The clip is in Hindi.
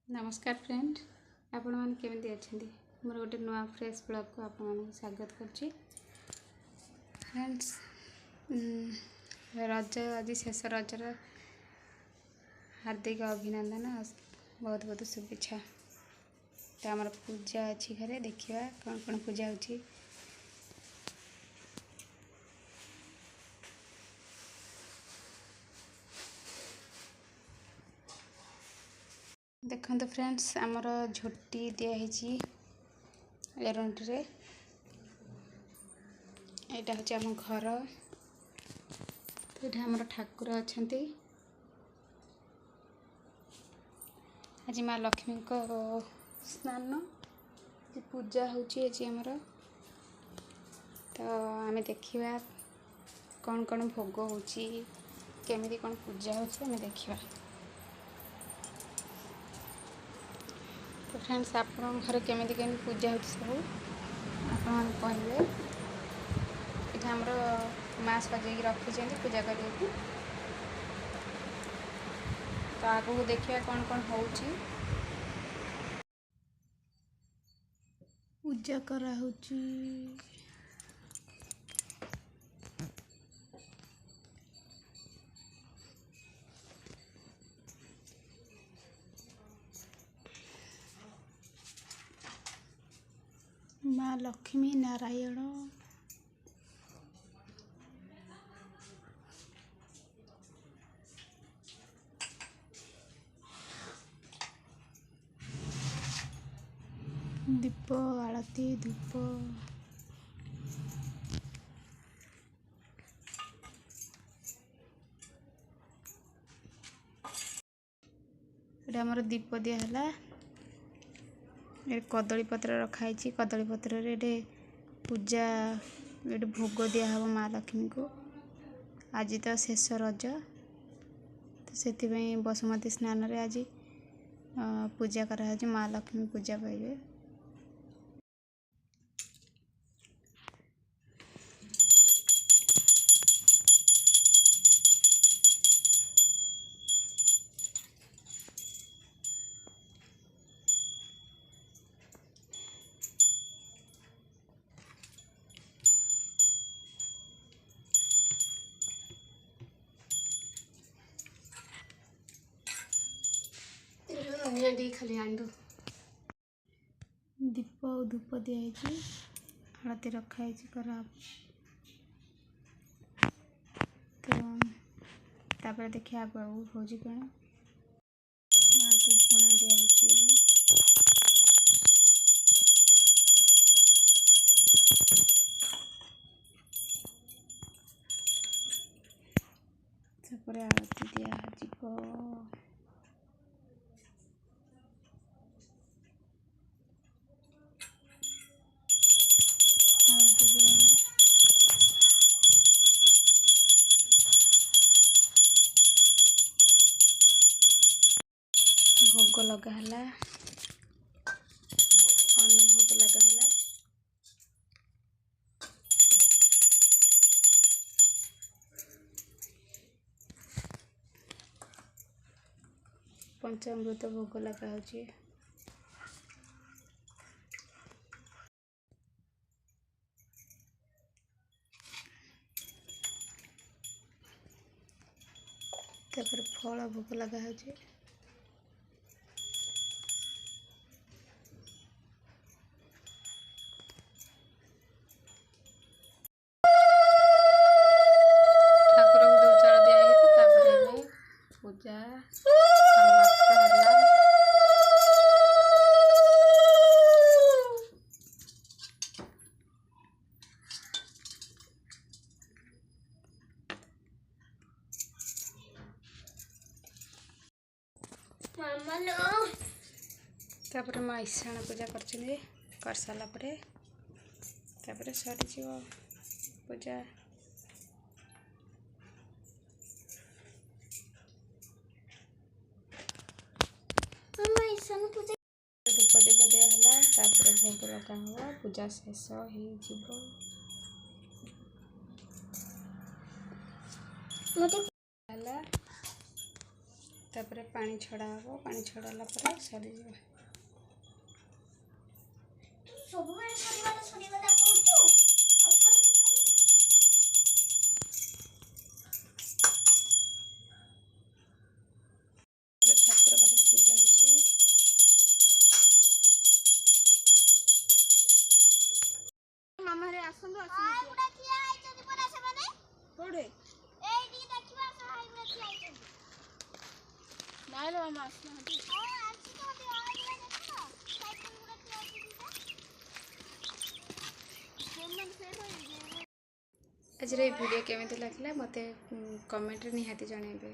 नमस्कार फ्रेंड आपण मैंने केमी अच्छा मोर गोटे नुआ फ्रेश ब्लॉग को आपण स्वागत कर फ्रेंड्स। रज आज शेष रजर हार्दिक अभिनंदन बहुत बहुत शुभेच्छा। तो आमर पूजा अच्छी घरे देखा कौन कौन पूजा हो। देखो फ्रेंड्स आमर झोटी दिखाई एरंटे यहाँ हूँ आम घर। तो आमर ठाकुर अच्छा आज माँ लक्ष्मी को स्नान पूजा होमर। तो आम देखा कौन कौन भोग होमी कौन पूजा होमें देखा। तो फ्रेंड्स आप घर केमी पूजा हो सब आप कहे ये आमर माँ सजे रखी पूजा करने। तो आगू देखिए कौन कौन हो पूजा करा माँ लक्ष्मी नारायण। दीप आरती धूप ये आमर दीप दिहला कदली पत्र रखाई। कदली पत्र रे पूजा ये भोग दिहब माँ लक्ष्मी को। आज तो शेष रज तो से बसुमती स्नान रे आज पूजा करा माँ लक्ष्मी पूजा पाइबे। खाली आंडू दीप और धूप दिखाई आरती रखाई करा। तो देखिए आगे हूँ कौन माँ को झुणा दिखाई। आरती दिया भोग लगा अन्न भोग लगा। पंचामृत भोग लगा फल भोग लगा ठाकुर को दो चार दिया पूजा समाप्त होला। तापर माँ ईशान पूजा कर सारा सरी पूजा। धूप दीप दिहला भोग लगा हुआ पूजा शेष हो। तापर पानी छड़ा हम पानी छड़ाला सरी ठाकुर पाखे पूजा हो मामा रे आसंदो कोड़े नाइलो मामा आसना आज वीडियो केमी लगे मत कमेंट निहाती जनइबे।